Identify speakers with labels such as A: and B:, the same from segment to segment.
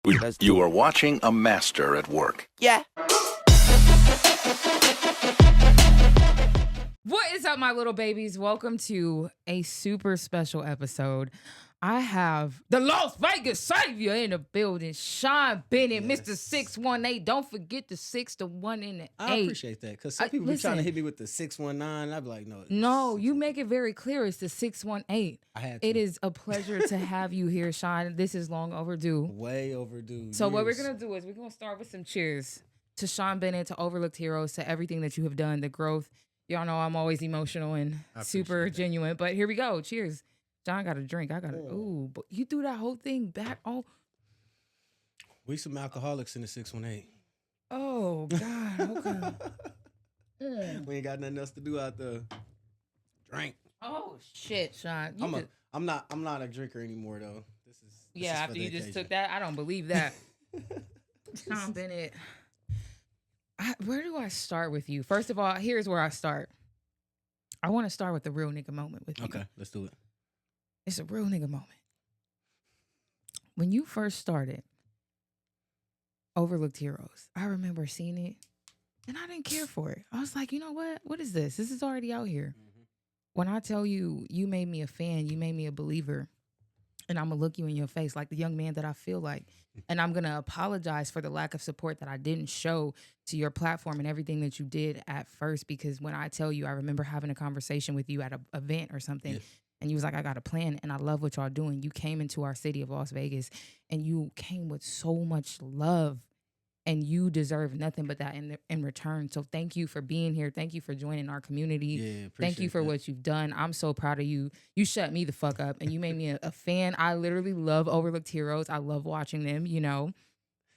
A: You are watching a master at work.
B: Yeah.
C: What is up, my little babies? Welcome to a super special episode. I have the Las Vegas Savior in the building, Sean Bennett,
D: Yes.
C: Mr. 618. Don't forget the 6, the 1, and the 8.
D: I appreciate that because some people be trying to
C: listen.
D: hit me with the 619. I'd be like, no. it's
C: No, you
D: 619.
C: make it very clear. It's the 618.
D: I had to.
C: It is a pleasure to have you here, Sean. This is long overdue.
D: Way overdue.
C: So what we're
D: years.
C: going to do is we're going to start with some cheers to Sean Bennett, to Overlooked Heroes, to everything that you have done, the growth. Y'all know I'm always emotional and
D: I
C: super
D: appreciate that.
C: genuine, but here we go. Cheers. John got a drink. I got a, ooh, but you threw that whole thing back.
D: We some alcoholics in the 618.
C: Oh God. Okay.
D: We ain't got nothing else to do out there. Drink.
C: Oh shit, Sean.
D: I'm not a drinker anymore though. This is
C: After
D: for
C: you
D: the
C: just
D: occasion.
C: took that, I don't believe that. Sean Bennett. Where do I start with you? First of all, here's where I start. I want to start with the real nigga moment with you.
D: Okay, let's do it.
C: It's a real nigga moment. When you first started Overlooked Heroes, I remember seeing it and I didn't care for it. I was like, you know what? What is this? This is already out here. When I tell you, you made me a fan, you made me a believer, and I'm going to look you in your face like the young man that I feel like. And I'm going to apologize for the lack of support that I didn't show to your platform and everything that you did at first. Because when I tell you, I remember having a conversation with you at an event or something.
D: Yeah.
C: And you was like, I got a plan and I love what y'all doing. You came into our city of Las Vegas and you came with so much love and you deserve nothing but that in return. So thank you for being here. Thank you for joining our community.
D: Yeah,
C: Thank you
D: appreciate
C: for
D: that.
C: what you've done. I'm so proud of you. You shut me the fuck up and you made me a fan. I literally love Overlooked Heroes. I love watching them, you know.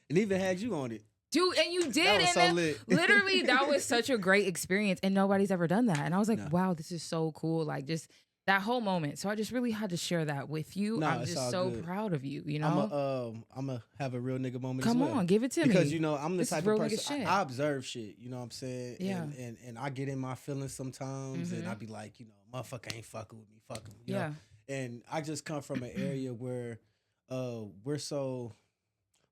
D: And even had you on it.
C: Dude, and you did.
D: That was
C: And
D: so
C: then,
D: lit.
C: literally, that was such a great experience. And nobody's ever done that. And I was like,
D: No.
C: wow, this is so cool. Like, just that whole moment. So I just really had to share that with you.
D: No,
C: I'm
D: it's
C: just
D: all
C: so
D: good.
C: proud of you, you know?
D: I'm a have a real nigga moment.
C: Come
D: as well.
C: on, give it to me.
D: Because you know I'm the
C: This is
D: type
C: real
D: of
C: nigga
D: person.
C: shit.
D: I observe shit. You know what I'm saying?
C: Yeah.
D: And I get in my feelings sometimes, and
C: Mhm.
D: I be like, you know, motherfucker ain't fucking with me. Fuck him. You
C: Yeah.
D: know? And I just come from an area where we're so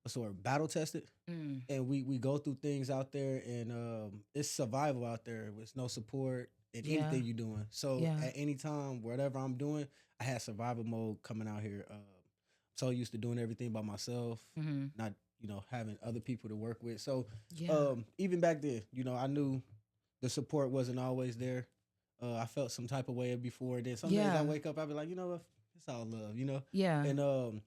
D: what's the word, battle tested,
C: Mm.
D: and we go through things out there, and it's survival out there with no support in
C: Yeah.
D: anything you're doing. So
C: Yeah.
D: at any time, whatever I'm doing, I had survival mode coming out here. So used to doing everything by myself,
C: Mhm.
D: not having other people to work with. So
C: Yeah.
D: even back then, I knew the support wasn't always there. I felt some type of way before. Then some days
C: Yeah.
D: I wake up, I be like, you know what, it's all love,
C: Yeah.
D: And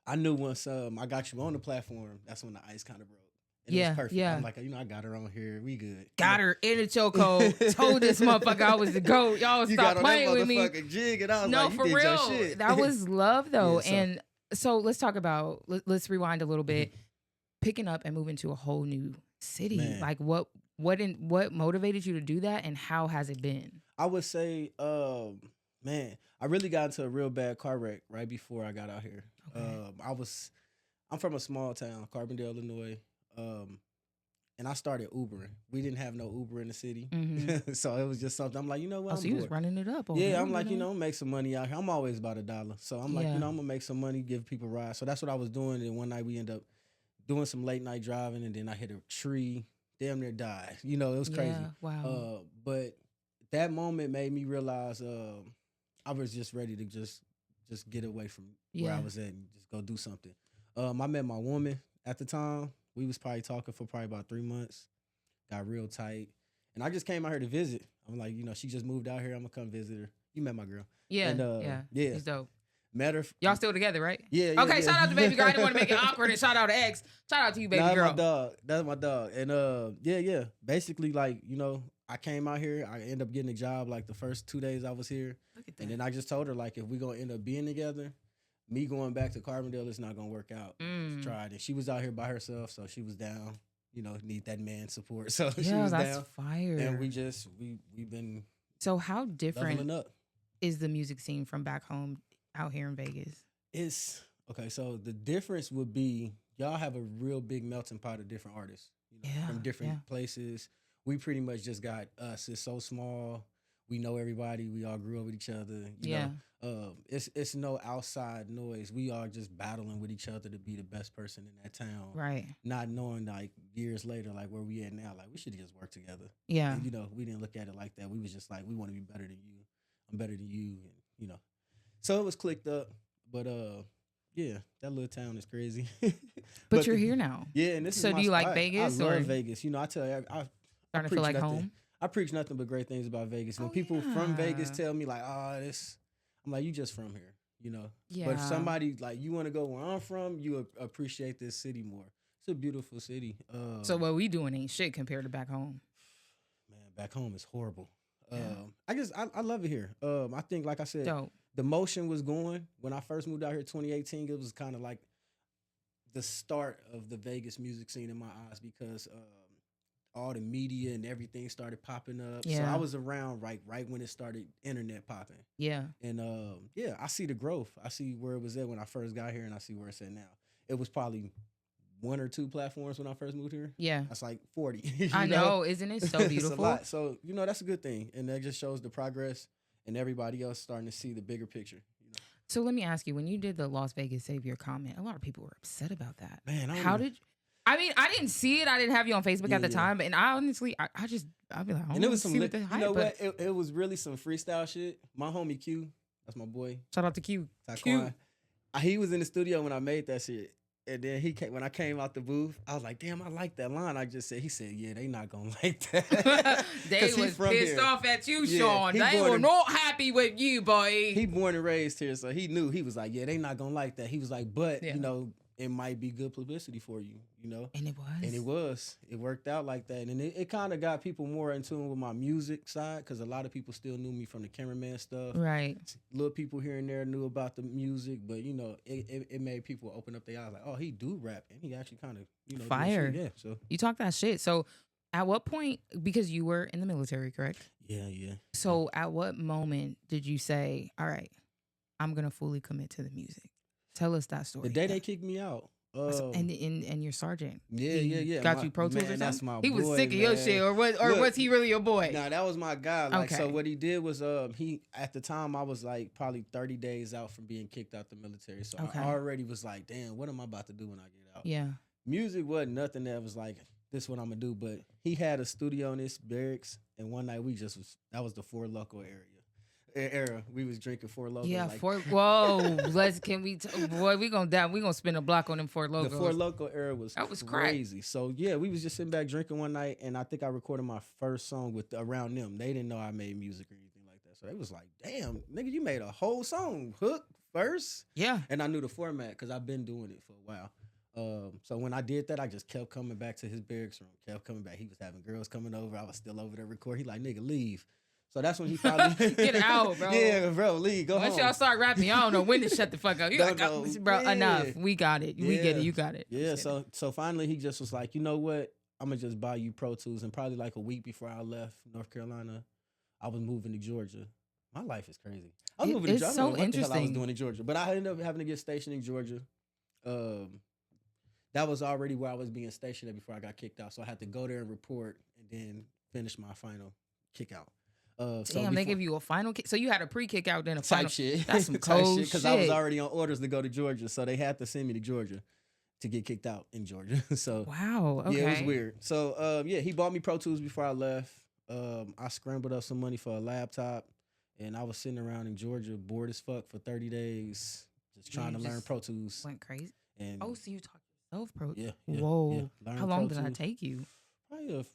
D: I knew once I got you on the platform, that's when the ice kind of broke. And it
C: Yeah,
D: was perfect.
C: yeah.
D: I'm like, I got her on here. We good.
C: Got her in the chokehold. Told this motherfucker I was the GOAT. Y'all
D: You
C: stop
D: got on
C: playing
D: that
C: with me.
D: motherfucking jig, and I was
C: No,
D: like, you
C: for
D: did your
C: real.
D: shit.
C: That was love, though.
D: Yeah, so-
C: And so let's talk about, let's rewind a little bit. Picking up and moving to a whole new city.
D: Man.
C: Like what motivated you to do that, and how has it been?
D: I would say, man, I really got into a real bad car wreck right before I got out here.
C: Okay.
D: I'm from a small town, Carbondale, Illinois, and I started Ubering. We didn't have no Uber in the city,
C: Mhm.
D: so it was just something. I'm like, you know what?
C: Oh,
D: I'm
C: so you was
D: bored.
C: running it up. On
D: Yeah,
C: him,
D: I'm like, make some money out here. I'm always about $1. So I'm like,
C: Yeah.
D: I'm gonna make some money, give people rides. So that's what I was doing. And one night we ended up doing some late night driving, and then I hit a tree, damn near died. It was crazy.
C: Yeah, wow.
D: But that moment made me realize I was just ready to just get away from where I
C: Yeah.
D: was at and just go do something. I met my woman at the time. We was probably talking for probably about 3 months. Got real tight. And I just came out here to visit. I'm like, she just moved out here. I'm gonna come visit her. You met my girl.
C: Yeah,
D: and,
C: yeah.
D: yeah.
C: He's dope.
D: Met her.
C: Y'all still together, right?
D: Yeah.
C: Okay,
D: yeah.
C: shout out to baby girl. I didn't want to make it awkward, and shout out to X. Shout out to you, baby
D: Nah,
C: girl.
D: That's my dog. That's my dog. And yeah. Basically, like, I came out here. I ended up getting a job like the first 2 days I was here.
C: Look at that.
D: And then I just told her, like, if we're gonna end up being together, me going back to Carbondale is not gonna work out.
C: Mm.
D: Tried it. She was out here by herself, so she was down. Need that man support. So she
C: Yeah,
D: was
C: that's
D: down.
C: fire.
D: And we've been
C: So how
D: leveling
C: different
D: up.
C: is the music scene from back home out here in Vegas?
D: It's okay. So the difference would be y'all have a real big melting pot of different artists,
C: Yeah,
D: from different
C: yeah.
D: places. We pretty much just got us. It's so small. we know everybody. We all grew up with each other. You know, it's no outside noise. We are just battling with each other to be the best person in that town.
C: Right.
D: Not knowing like years later, like where we at now, like we should have just worked together.
C: Yeah.
D: And, you know, we didn't look at it like that. We was just like, we want to be better than you. I'm better than you, and you know. So it was clicked up, but yeah, that little town is crazy.
C: But you're here now.
D: Yeah, and this
C: so
D: is my
C: do you
D: spot.
C: like Vegas?
D: I love
C: or
D: Vegas. You know, I tell you, I
C: starting to feel like
D: nothing.
C: home?
D: I preach nothing but great things about Vegas. When people from Vegas tell me like, "Oh, this," I'm like, "You just from here," you know.
C: Yeah.
D: But if somebody like you want to go where I'm from, you appreciate this city more. It's a beautiful city.
C: So what we doing ain't shit compared to back home.
D: Man, back home is horrible.
C: Yeah.
D: I love it here. I think, like I said,
C: Dope.
D: the motion was going when I first moved out here 2018. It was kind of like the start of the Vegas music scene in my eyes because all the media and everything started popping up.
C: Yeah.
D: So I was around right when it started internet popping.
C: Yeah.
D: And yeah, I see the growth. I see where it was at when I first got here, and I see where it's at now. It was probably 1 or 2 platforms when I first moved here.
C: Yeah.
D: That's like 40.
C: I know. Isn't it so beautiful?
D: It's a lot. So, you know, that's a good thing. And that just shows the progress and everybody else starting to see the bigger picture. You know?
C: So let me ask you, when you did the Las Vegas Savior comment, a lot of people were upset about that.
D: Man,
C: I mean, I didn't see it. I didn't have you on Facebook at the time, but I honestly, I'd be like,
D: and it was some, you know what? It was really some freestyle shit. My homie Q, that's my boy.
C: Shout out to Q.
D: Taquan. He was in the studio when I made that shit. And then when I came out the booth, I was like, damn, I like that line. I just said, he said, yeah, they not gonna like that.
C: They was pissed off at you, Sean. They were not happy with you, boy.
D: He born and raised here, so he knew. He was like, yeah, they not gonna like that. He was like, but, you know, it might be good publicity for you, you know?
C: And it was.
D: And it was. It worked out like that. And it kind of got people more in tune with my music side because a lot of people still knew me from the cameraman stuff.
C: Right.
D: Little people here and there knew about the music, but, you know, it made people open up their eyes like, oh, he do rap. And he actually kind of, you know.
C: Fire.
D: Yeah, so.
C: You talk that shit. So at what point, because you were in the military, correct?
D: Yeah, yeah.
C: So at what moment did you say, all right, I'm going to fully commit to the music? Tell us that story.
D: The day they kicked me out.
C: And your sergeant.
D: Yeah.
C: Got you Pro Tools or something?
D: That's my
C: he was
D: boy,
C: sick of your shit, or was he really your boy?
D: Nah, that was my guy. Like,
C: okay.
D: So what he did was he at the time I was like probably 30 days out from being kicked out the military. So I already was like, damn, what am I about to do when I get out?
C: Yeah.
D: Music wasn't nothing that was like, this is what I'm gonna do. But he had a studio in this barracks, and one night that was the Four Loco era. We was drinking Four Locos.
C: Yeah,
D: like,
C: whoa. Boy, we gonna spin a block on them Four Locos.
D: The Four Loco era was crazy.
C: Crack.
D: So yeah, we was just sitting back drinking one night, and I think I recorded my first song around them. They didn't know I made music or anything like that. So they was like, damn, nigga, you made a whole song, hook, verse.
C: Yeah.
D: And I knew the format because I've been doing it for a while. So when I did that, I just kept coming back to his barracks room, kept coming back. He was having girls coming over. I was still over there recording. He like, nigga, leave. So that's when he finally
C: get out, bro.
D: Yeah, bro, leave, go home.
C: Once y'all start rapping, I don't know when to shut the fuck up. You like, bro, enough. We got it. We get it. You got it.
D: Yeah. So finally, he just was like, you know what? I'm gonna just buy you Pro Tools. And probably like a week before I left North Carolina, I was moving to Georgia. My life is crazy. I was moving to Georgia. I don't know what the hell I was doing in Georgia, but I ended up having to get stationed in Georgia. That was already where I was being stationed at before I got kicked out. So I had to go there and report, and then finish my final kick out.
C: Damn, they give you a final kick. So you had a pre-kick out, then a
D: type
C: final
D: shit.
C: That's some cold shit.
D: Because I was already on orders to go to Georgia, so they had to send me to Georgia to get kicked out in Georgia. So
C: wow, okay.
D: Yeah, it was weird. So yeah, he bought me Pro Tools before I left. I scrambled up some money for a laptop, and I was sitting around in Georgia, bored as fuck for 30 days, just trying to learn Pro Tools.
C: Went crazy.
D: And
C: so you taught yourself Pro Tools?
D: Yeah.
C: Whoa.
D: Yeah.
C: How long did that take you?
D: Probably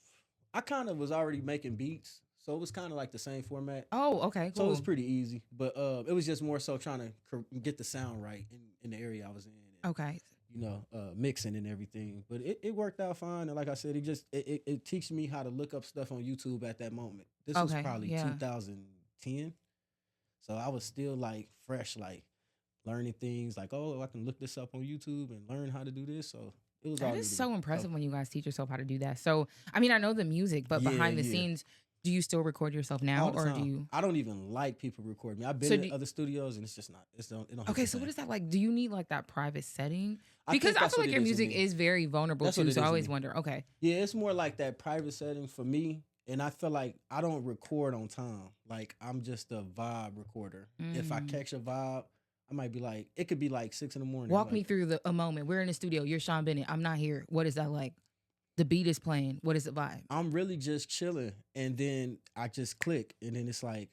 D: I kind of was already making beats. So it was kind of like the same format.
C: Oh, okay, cool.
D: So it was pretty easy. But it was just more so trying to get the sound right in the area I was in. And,
C: okay.
D: You know, mixing and everything. But it worked out fine. And like I said, it teaches me how to look up stuff on YouTube at that moment. This was probably 2010. So I was still like fresh, like learning things like, oh, I can look this up on YouTube and learn how to do this. So it was
C: that is so impressive when you guys teach yourself how to do that. So, I mean, I know the music, but behind the scenes, do you still record yourself now, or do you?
D: I don't even like people record me. I've been in other studios, and it's just not. It don't.
C: Okay, so what is that like? Do you need like that private setting? Because I feel like your music is very vulnerable too. So I always wonder. Okay.
D: Yeah, it's more like that private setting for me, And I feel like I don't record on time. Like I'm just a vibe recorder. If I catch a vibe, I might be like, it could be like 6 in the morning.
C: Walk
D: like,
C: me through a moment. We're in the studio. You're Sean Bennett. I'm not here. What is that like? The beat is playing. What is the vibe?
D: I'm really just chilling, and then I just click, and then it's like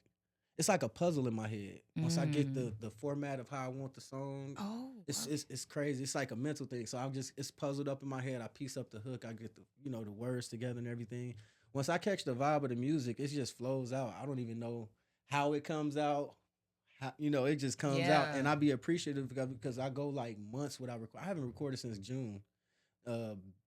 D: a puzzle in my head. Once I get the format of how I want the song, it's crazy. It's like a mental thing. So it's puzzled up in my head. I piece up the hook. I get the words together and everything. Once I catch the vibe of the music, it just flows out. I don't even know how it comes out. It just comes out, and I be appreciative because I go like months without record. I haven't recorded since June.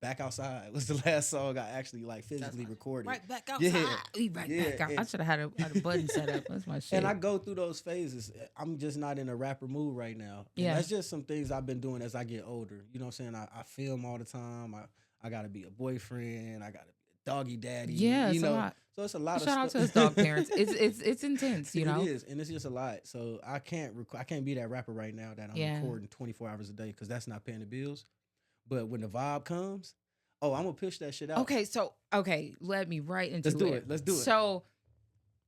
D: Back Outside was the last song I actually like physically recorded.
C: Right back outside. Back out. I should have had a button set up. That's my shit.
D: And I go through those phases. I'm just not in a rapper mood right now. And that's just some things I've been doing as I get older. You know what I'm saying? I film all the time. I gotta be a boyfriend. I gotta be a doggy daddy.
C: Yeah,
D: you know. So it's a lot of
C: shout out to his dog parents. It's intense, you know.
D: It is, and it's just a lot. So I can't be that rapper right now that I'm recording 24 hours a day because that's not paying the bills. But when the vibe comes, I'm gonna push that shit out.
C: Okay, let me right into it.
D: Let's do it.
C: So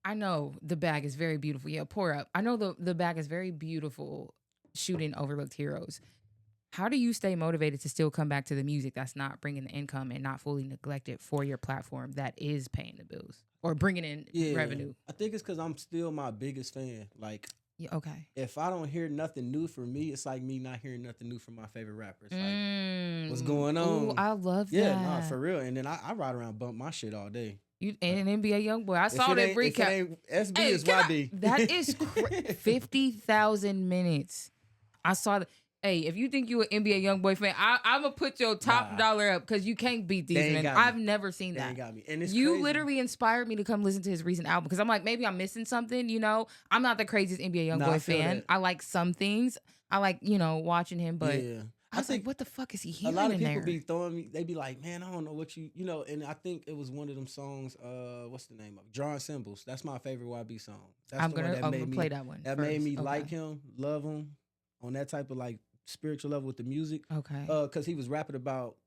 C: I know the bag is very beautiful. Yeah, pour up. I know the bag is very beautiful shooting Overlooked Heroes. How do you stay motivated to still come back to the music that's not bringing the income and not fully neglected for your platform that is paying the bills or bringing in revenue?
D: I think it's because I'm still my biggest fan. Like,
C: okay.
D: If I don't hear nothing new from me, it's like me not hearing nothing new from my favorite rappers. Like, what's going on?
C: Ooh, I love that.
D: Yeah, nah, for real. And then I ride around bump my shit all day.
C: You and an NBA Youngboy. I saw that recap.
D: SB is YB.
C: That is 50,000 minutes. I saw that. Hey, if you think you an NBA Youngboy fan, I'm gonna put your top dollar up because you can't beat these men. I've never seen that.
D: They got me. And it's
C: you
D: crazy.
C: Literally inspired me to come listen to his recent album because I'm like, maybe I'm missing something. You know, I'm not the craziest NBA Youngboy fan.
D: That.
C: I like some things. I like watching him, but I was like, what the fuck is he hearing?
D: A lot of
C: in
D: people
C: there?
D: be throwing me. They be like, man, I don't know what you know. And I think it was one of them songs. What's the name of it? Drawing Symbols. That's my favorite YB song. That's
C: I'm gonna play that one.
D: That made me like him, love him on that type of like spiritual level with the music.
C: Okay.
D: Because he was rapping about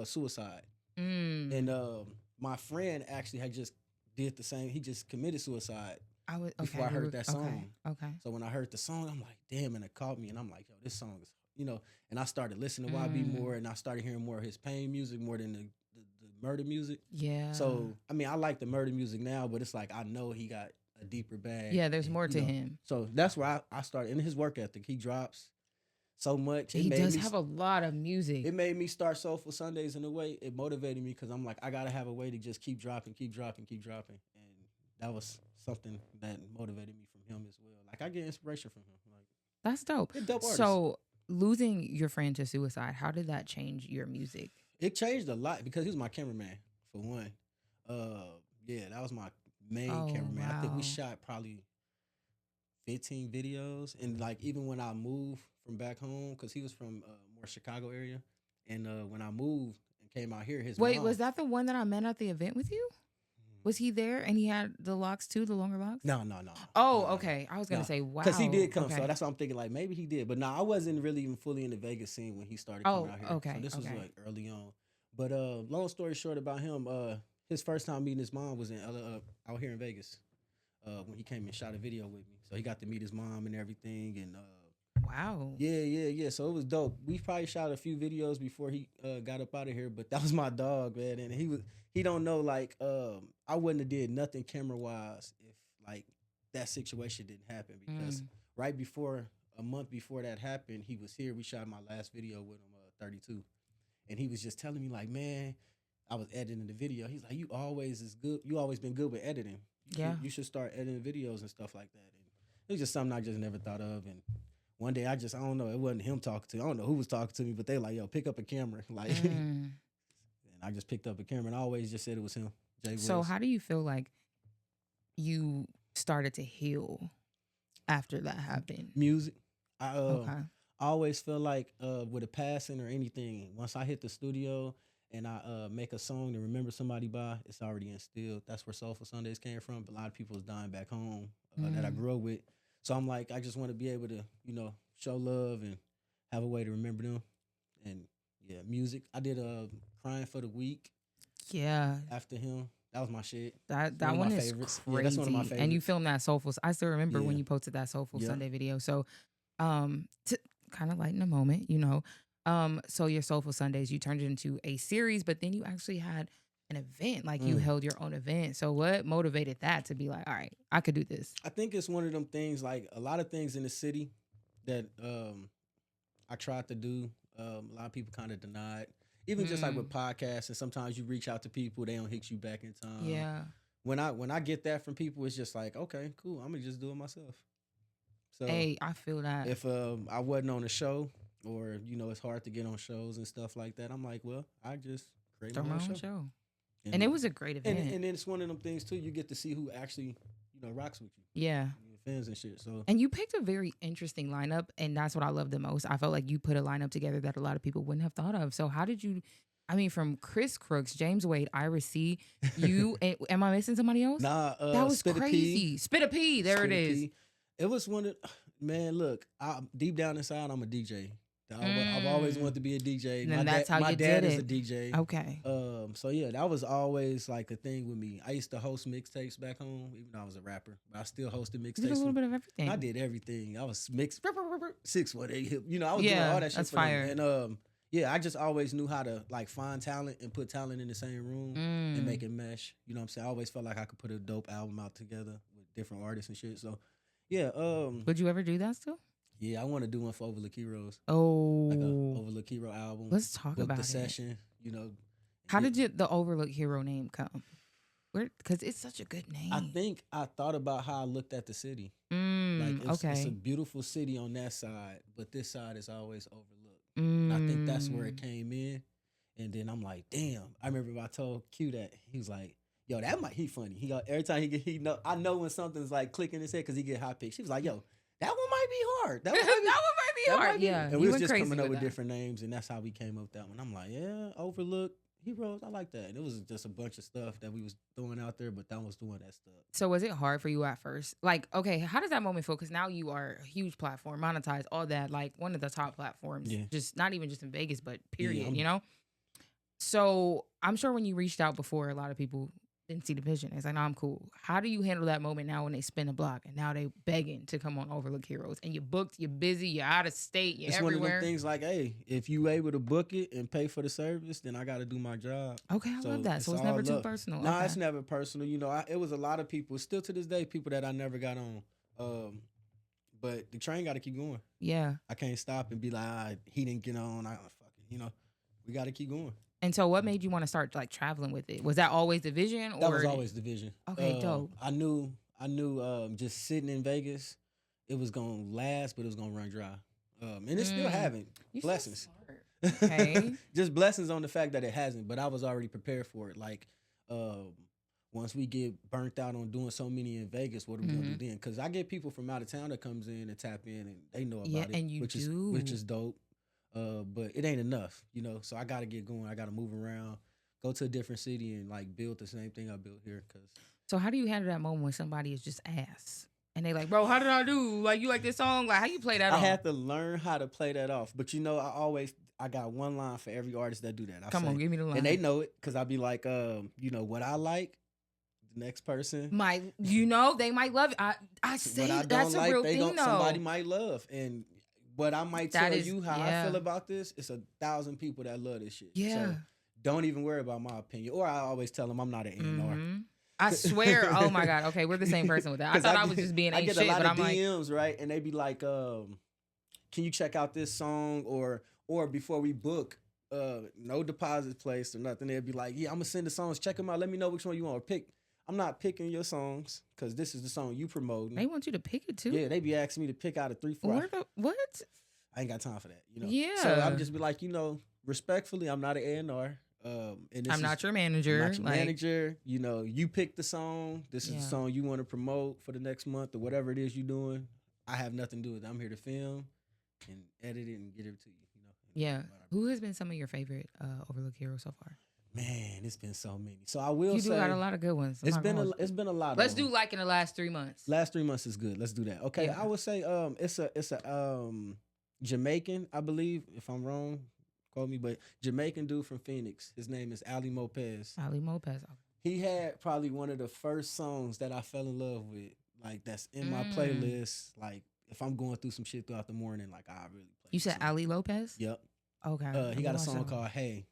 D: suicide. And my friend actually had just did the same. He just committed suicide before I heard that song.
C: Okay.
D: So when I heard the song, I'm like, damn, and it caught me. And I'm like, yo, this song is, and I started listening to YB more, and I started hearing more of his pain music more than the murder music.
C: Yeah.
D: So, I mean, I like the murder music now, but it's like I know he got a deeper bag.
C: Yeah, there's more to him.
D: So that's where I started. And his work ethic, he drops so much.
C: He does have a lot of music.
D: It made me start Soulful Sundays in a way. It motivated me because I'm like, I got to have a way to just keep dropping. And that was something that motivated me from him as well. Like, I get inspiration from him. Like,
C: that's dope.
D: Dope artist.
C: So, losing your friend to suicide, how did that change your music?
D: It changed a lot because he was my cameraman, for one. That was my main cameraman.
C: Wow.
D: I think we shot probably 15 videos. And, like, even when I moved from back home, because he was from more Chicago area, and when I moved and came out here, his mom,
C: was that the one that I met at the event with you? Was he there and he had the locks too, the longer locks?
D: No.
C: Oh, okay. I was going to say, wow.
D: Because he did come, so that's what I'm thinking, like, maybe he did. But I wasn't really even fully in the Vegas scene when he started coming out here.
C: Okay.
D: So this was, like, early on. But long story short about him, his first time meeting his mom was out here in Vegas when he came and shot a video with me. So he got to meet his mom and everything, and
C: wow.
D: Yeah. So it was dope. We probably shot a few videos before he got up out of here, but that was my dog, man. And he don't know, like, I wouldn't have did nothing camera wise if like that situation didn't happen, because right before, a month before that happened, he was here. We shot my last video with him, 32, and he was just telling me, like, man, I was editing the video. He's like, you always been good with editing. You should start editing videos and stuff like that. And it was just something I just never thought of. And one day I don't know, it wasn't him talking to me. I don't know who was talking to me, but they like, yo, pick up a camera. Like, and I just picked up a camera, and I always just said it was him. Jay Willis.
C: So how do you feel like you started to heal after that happened?
D: Music. I always feel like with a passing or anything, once I hit the studio and I make a song to remember somebody by, it's already instilled. That's where Soulful Sundays came from. A lot of people is dying back home that I grew up with. So I'm like, I just want to be able to, show love and have a way to remember them. And yeah, music. I did Crying for the Week.
C: Yeah.
D: After him. That was my shit.
C: That
D: One of
C: one
D: my
C: is
D: favorites.
C: crazy.
D: Yeah, that's one of my
C: And you
D: favorites.
C: filmed that Soulful. I still remember when
D: Yeah.
C: you posted that Soulful
D: Yeah.
C: Sunday video. So, to kind of lighten the moment, so your Soulful Sundays, you turned it into a series, but then you actually had an event, like you held your own event. So what motivated that to be like, all right, I could do this?
D: I think it's one of them things, like a lot of things in the city that I tried to do. A lot of people kind of denied. Even just like with podcasts, and sometimes you reach out to people, they don't hit you back in time.
C: Yeah.
D: When I get that from people, it's just like, okay, cool, I'm gonna just do it myself. So
C: Hey, I feel that.
D: if I wasn't on a show, or it's hard to get on shows and stuff like that, I'm like, well, I just create
C: Throw
D: my
C: my
D: own
C: own
D: show.
C: show. And it was a great event.
D: And then it's one of them things too. You get to see who actually rocks with you.
C: Yeah.
D: Your fans and shit. So
C: And you picked a very interesting lineup, and that's what I love the most. I felt like you put a lineup together that a lot of people wouldn't have thought of. So how did you? I mean, from Chris Crooks, James Wade, Iris C, you. Am I missing somebody else?
D: nah,
C: that was
D: Spit a Pea.
C: crazy. Spit a Pea. There it
D: Spit a
C: is.
D: Pea. It was one of man. Look, deep down inside, I'm a DJ. I've always wanted to be a DJ.
C: And then that's how
D: my
C: you
D: dad
C: did
D: is a
C: it.
D: DJ.
C: Okay.
D: So yeah, that was always like a thing with me. I used to host mixtapes back home, even though I was a rapper. But I still hosted
C: You did a
D: mixtapes.
C: little bit of everything.
D: I did everything. I was mixed 618 hip. I was doing
C: Yeah,
D: all that shit.
C: that's
D: for them.
C: fire.
D: And yeah, I just always knew how to like find talent and put talent in the same room and make it mesh. You know what I'm saying? I always felt like I could put a dope album out together with different artists and shit. So yeah,
C: Would you ever do that still?
D: yeah, I want to do one for Overlook Heroes.
C: Oh,
D: Like a Overlook Hero album.
C: let's talk
D: Book
C: about
D: the
C: it.
D: session,
C: How did the Overlook Hero name come? Because it's such a good name.
D: I think I thought about how I looked at the city. Like it's a beautiful city on that side, but this side is always overlooked. And I think that's where it came in. And then I'm like, damn. I remember I told Q that. He was like, yo, he funny. He go every time I know when something's like clicking in his head because he get high pitched. He was like, yo, that one might be hard. That one might be hard.
C: Yeah.
D: And we was just coming up with different names, and that's how we came up with that one. I'm like, yeah, Overlook Heroes. I like that. And it was just a bunch of stuff that we was throwing out there, but that was doing that stuff.
C: So was it hard for you at first? Like, okay, how does that moment feel? Because now you are a huge platform, monetized, all that, like one of the top platforms.
D: Yeah.
C: Just not even just in Vegas, but period,
D: Yeah,
C: So I'm sure when you reached out before, a lot of people didn't see the vision. It's like, no, I'm cool. How do you handle that moment now when they spin a block and now they begging to come on Overlook Heroes and you're booked, you're busy, you're out of state, you're
D: It's
C: everywhere?
D: one of them things like, hey, if you able to book it and pay for the service, then I got to do my job.
C: Okay, I love that. So it's
D: all
C: never too
D: love.
C: personal.
D: Nah,
C: Okay.
D: it's never personal. It was a lot of people, still to this day, people that I never got on. But the train got to keep going.
C: Yeah.
D: I can't stop and be like, he didn't get on. We got to keep going.
C: And so what made you want to start like traveling with it? Was that always the vision?
D: That was always the vision.
C: Okay, dope.
D: I knew just sitting in Vegas, it was going to last, but it was going to run dry. And it still haven't.
C: You so
D: Blessings.
C: smart. Okay.
D: Just blessings on the fact that it hasn't, but I was already prepared for it. Like, once we get burnt out on doing so many in Vegas, what are we gonna do then? Because I get people from out of town that comes in and tap in, and they know about it,
C: and you
D: which is dope. But it ain't enough, So I gotta get going. I gotta move around, go to a different city, and like build the same thing I built here.
C: So how do you handle that moment when somebody is just ass and they like, bro, how did I do? Like, you like this song? Like, how you play that?
D: I had to learn how to play that off. But I got one line for every artist that do that.
C: Come on, give me the line.
D: And they know it because I'll be like, what I like. The next person
C: they might love it. I say
D: what I
C: that's
D: don't
C: a real
D: like,
C: thing though.
D: somebody might love, and what I might tell you how I feel about this, it's 1,000 people that love this shit.
C: Yeah.
D: So don't even worry about my opinion. Or I always tell them I'm not an A&R.
C: I swear. Oh my God. Okay, we're the same person with that. I thought I was just being
D: I get
C: shit,
D: a lot
C: but
D: of
C: I'm
D: DMs, right? And they be like, can you check out this song? Or before we book, no deposit placed or nothing. They'd be like, yeah, I'm gonna send the songs. Check them out. Let me know which one you want to pick. I'm not picking your songs because this is the song you promoting.
C: They want you to pick it too.
D: Yeah, they be asking me to pick out of 3, 4.
C: What?
D: I ain't got time for that.
C: Yeah.
D: So I'm just be like, respectfully, I'm not an A&R. And
C: I'm not your manager.
D: I'm not your manager. You pick the song. This is the song you want to promote for the next month or whatever it is you're doing. I have nothing to do with it. I'm here to film and edit it and get it to you.
C: Yeah. Who has been some of your favorite Overlook Heroes so far?
D: Man, it's been so many. So I will say,
C: you do got a lot of good ones.
D: It's been a lot.
C: Let's do like in the last 3 months.
D: Last 3 months is good. Let's do that. Okay,
C: Yeah.
D: I would say it's a Jamaican, I believe. If I'm wrong, quote me. But Jamaican dude from Phoenix. His name is Ali Mopez.
C: Ali Mopez.
D: he had probably one of the first songs that I fell in love with, like that's in my playlist. Like if I'm going through some shit throughout the morning, like I really play.
C: You said Ali Lopez?
D: Yep.
C: Okay.
D: He got a song called Hey.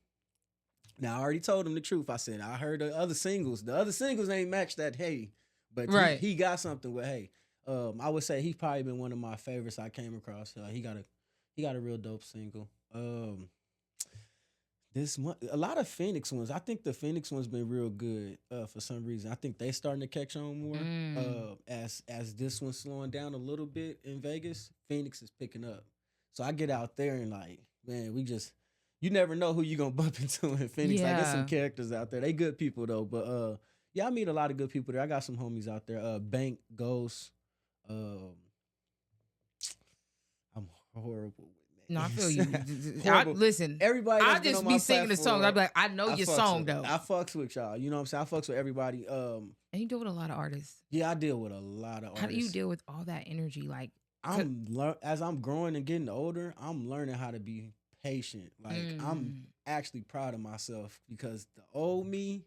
D: Now I already told him the truth. I said I heard the other singles. The other singles ain't matched that Hey, but he got something with Hey. I would say he's probably been one of my favorites I came across. He got a real dope single. This month, a lot of Phoenix ones. I think the Phoenix one's been real good for some reason. I think they starting to catch on more. As this one's slowing down a little bit in Vegas, Phoenix is picking up. So I get out there and like, man, you never know who you gonna bump into in Phoenix. Like there's some characters out there. They good people though, but yeah, I meet a lot of good people there. I got some homies out there. Bank, Ghost. I'm horrible.
C: No, I feel you. Listen,
D: everybody.
C: I just be singing the song. I'd be like, I know your song though.
D: I fucks with y'all. You know what I'm saying? I fucks with everybody.
C: And you deal with a lot of artists.
D: Yeah, I deal with a lot of artists.
C: How do you deal with all that energy? Like,
D: as I'm growing and getting older, I'm learning how to be patient. Like, I'm actually proud of myself because the old me,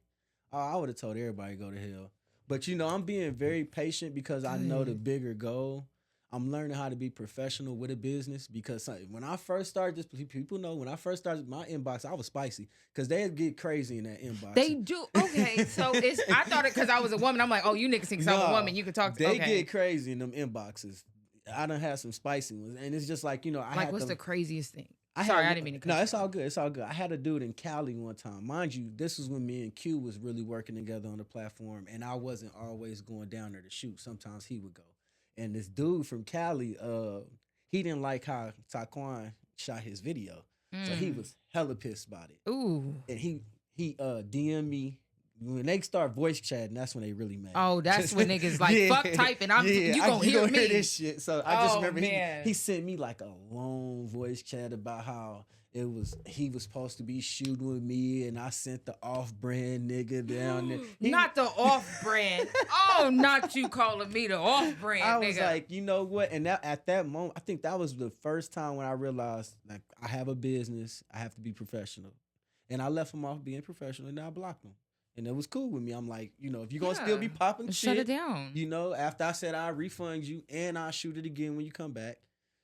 D: I would have told everybody to go to hell. But you know, I'm being very patient because I know the bigger goal. I'm learning how to be professional with a business because when I first started this, people know when I first started my inbox, I was spicy because they'd get crazy in that inbox.
C: They do. Okay, so I thought it because I was a woman. I'm like, oh, you niggas think I'm a woman. You can talk to
D: They get crazy in them inboxes. I done had some spicy ones. And it's just like, you know,
C: what's the craziest thing?
D: I
C: didn't mean to cut you.
D: No, it's all good. It's all good. I had a dude in Cali one time. Mind you, this was when me and Q was really working together on the platform, and I wasn't always going down there to shoot. Sometimes he would go. And this dude from Cali, he didn't like how Taquan shot his video. So he was hella pissed about it.
C: Ooh.
D: And he DM'd me. When they start voice chatting, that's when they really mad.
C: Oh, that's when niggas like fuck typing. You gonna hear me.
D: Hear this shit. So I just remember he sent me like a long voice chat about how he was supposed to be shooting with me, and I sent the off-brand nigga down there.
C: Not the off-brand. Oh, not you calling me the off-brand nigga.
D: I was like, you know what? And at that moment, I think that was the first time when I realized like I have a business, I have to be professional. And I left him off being professional, and I blocked him. And it was cool with me. I'm like, you know, if you're going to still be popping shit.
C: Shut it down.
D: You know, after I said I'll refund you and I'll shoot it again when you come back.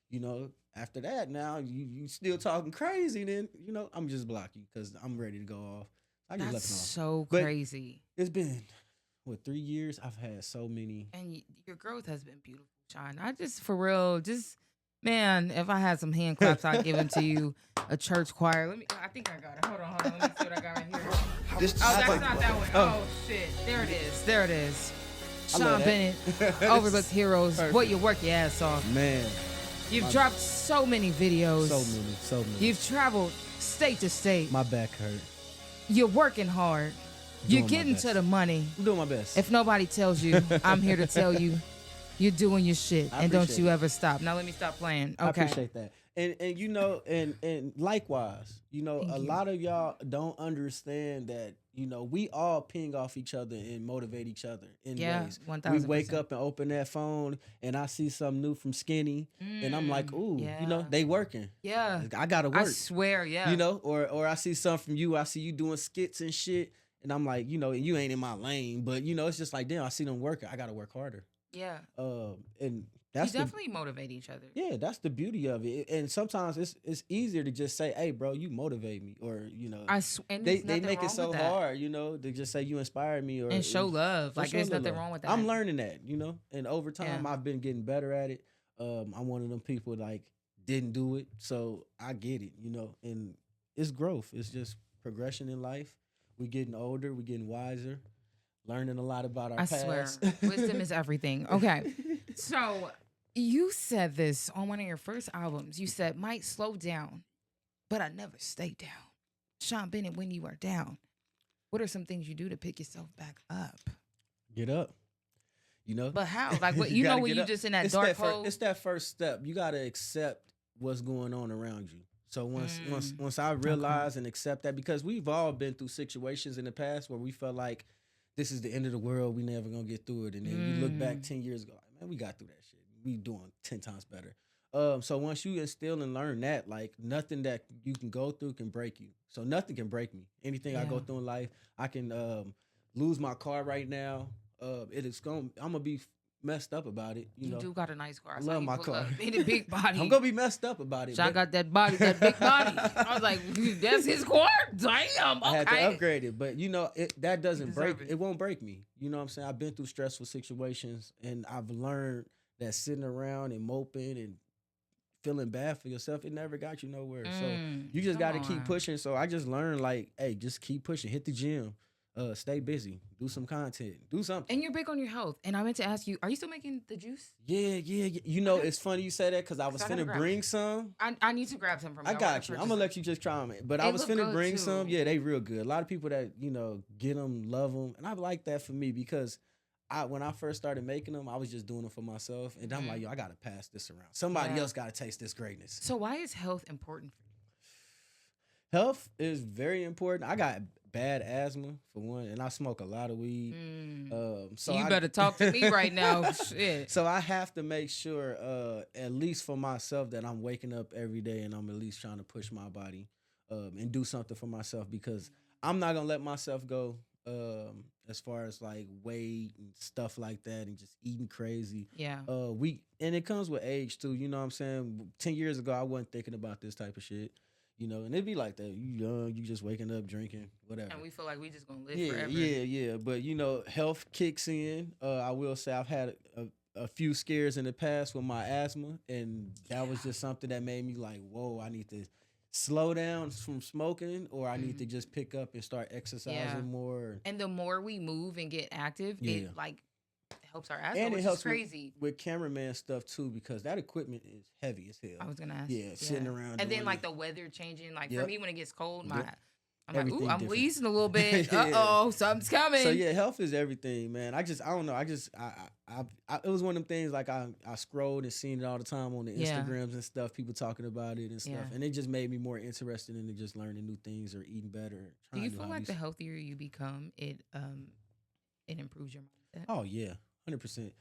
D: You know, after that, now you still talking crazy, then, you know, I'm just block you because I'm ready to go off. I just
C: That's
D: left
C: so
D: but
C: crazy.
D: It's been, 3 years? I've had so many.
C: And your growth has been beautiful, Sean. I just, for real, man, if I had some hand claps, I'd give them to you. A church choir. I think I got it. Hold on. Let me see what I got right here. That's not that one. Oh, shit. There it is. Sean Bennett, Overlooked Heroes. Boy, you work your ass off.
D: Man.
C: You've dropped so many videos.
D: So many.
C: You've traveled state to state.
D: My back hurt.
C: You're working hard. You're getting to the money.
D: I'm doing my best.
C: If nobody tells you, I'm here to tell you. You're doing your shit, and don't you ever stop. Now let me stop playing. Okay.
D: I appreciate that. And you know, and likewise, you know, a lot of y'all don't understand that, you know, we all ping off each other and motivate each other in ways.
C: 1000%.
D: We wake up and open that phone and I see something new from Skinny and I'm like, ooh, you know, they working.
C: Yeah.
D: I gotta work.
C: I swear, yeah.
D: You know, or I see something from you, I see you doing skits and shit, and I'm like, you know, you ain't in my lane, but you know, it's just like, damn, I see them working. I gotta work harder.
C: Yeah.
D: And that's
C: you definitely motivate each other.
D: Yeah, that's the beauty of it. And sometimes it's easier to just say, "Hey, bro, you motivate me," or you know, they make it so hard, you know, to just say you inspired me, or
C: and show love. Like there's nothing wrong with that.
D: I'm learning that, you know, and over time I've been getting better at it. I'm one of them people like didn't do it, so I get it, you know, and it's growth. It's just progression in life. We getting older, we getting wiser. Learning a lot about our past. I swear,
C: wisdom is everything. Okay, so you said this on one of your first albums. You said, might slow down, but I never stay down. Sean Bennett, when you are down, what are some things you do to pick yourself back up?
D: Get up. You know?
C: But how? Like, what? You know when you just in that dark hole?
D: It's that first step. You got to accept what's going on around you. So once I realize and accept that, because we've all been through situations in the past where we felt like, this is the end of the world. We never gonna get through it. And then you look back 10 years ago, like, man, we got through that shit. We doing 10 times better. So once you instill and learn that, like nothing that you can go through can break you. So nothing can break me. Anything I go through in life, I can lose my car right now, I'm gonna be messed up about it. You know,
C: do got a nice car.
D: I love my car.
C: In a big body.
D: I'm gonna be messed up about it.
C: Sean got that body, that big body. I was like, that's his car? Damn.
D: I had to
C: Okay.
D: upgrade it, but you know, that doesn't break.
C: deserve
D: It
C: it.
D: won't break me. You know what I'm saying? I've been through stressful situations, and I've learned that sitting around and moping and feeling bad for yourself, it never got you nowhere. So you just got to keep pushing. So I just learned, like, hey, just keep pushing. Hit the gym. Stay busy. Do some content. Do something.
C: And you're big on your health. And I meant to ask you, are you still making the juice?
D: Yeah. You know, it's funny you say that because I was
C: I gotta
D: finna
C: grab
D: bring some.
C: I need to grab some from you.
D: I got you. I'm gonna let you just try them. But I was
C: look
D: finna
C: good,
D: bring
C: too.
D: some. Yeah, they real good. A lot of people that, you know, get them, love them. And I like that for me because when I first started making them, I was just doing them for myself. And I'm like, yo, I gotta pass this around. Somebody else gotta taste this greatness.
C: So why is health important for you?
D: Health is very important. I got bad asthma for one, and I smoke a lot of weed. So
C: you better talk to me right now. Shit.
D: So I have to make sure, at least for myself, that I'm waking up every day and I'm at least trying to push my body and do something for myself because I'm not gonna let myself go as far as like weight and stuff like that and just eating crazy.
C: Yeah.
D: And it comes with age too. You know what I'm saying? 10 years ago, I wasn't thinking about this type of shit. You know, and it'd be like that. You young, you just waking up, drinking, whatever.
C: And we feel like we just gonna live forever.
D: Yeah. But you know, health kicks in. I will say I've had a few scares in the past with my asthma, and that was just something that made me like, whoa, I need to slow down from smoking, or I need to just pick up and start exercising more.
C: And the more we move and get active, it like helps our asthma,
D: and
C: which
D: it helps
C: is crazy.
D: with cameraman stuff too, because that equipment is heavy as hell.
C: I was gonna ask.
D: Yeah, sitting around.
C: And then like the weather changing. Like for me, when it gets cold, I'm
D: Everything
C: like, ooh, I'm
D: different.
C: wheezing a little bit. Something's coming.
D: So yeah, health is everything, man. I don't know. It was one of them things like I scrolled and seen it all the time on the Instagrams and stuff, people talking about it and stuff. And it just made me more interested in just learning new things or eating better.
C: Do you feel like the healthier you become, it improves your mindset?
D: Oh yeah, 100%.